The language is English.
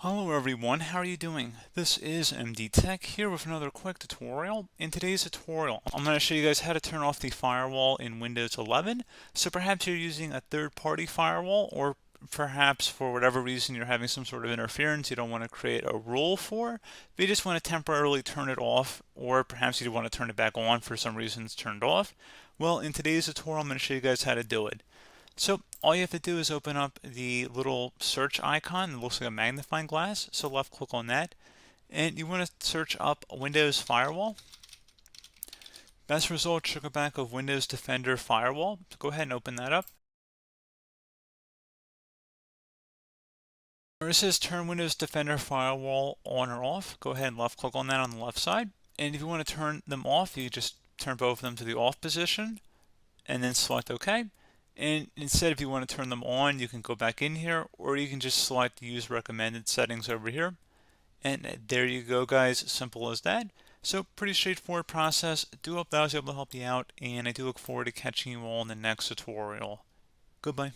Hello everyone, how are you doing? This is MD Tech here with another quick tutorial. In today's tutorial, I'm going to show you guys how to turn off the firewall in Windows 11. So perhaps you're using a third-party firewall, or perhaps for whatever reason you're having some sort of interference you don't want to create a rule for, but you just want to temporarily turn it off, or perhaps you want to turn it back on for some reason it's turned off. Well, in today's tutorial, I'm going to show you guys how to do it. So all you have to do is open up the little search icon. It looks like a magnifying glass. So left click on that. And you want to search up Windows Firewall. Best result should go back of Windows Defender Firewall. So go ahead and open that up. Where it says turn Windows Defender Firewall on or off, go ahead and left click on that on the left side. And if you want to turn them off, you just turn both of them to the off position and then select OK. And instead, if you want to turn them on, you can go back in here, or you can just select use recommended settings over here. And there you go, guys. Simple as that. So pretty straightforward process. I do hope that was able to help you out, and I do look forward to catching you all in the next tutorial. Goodbye.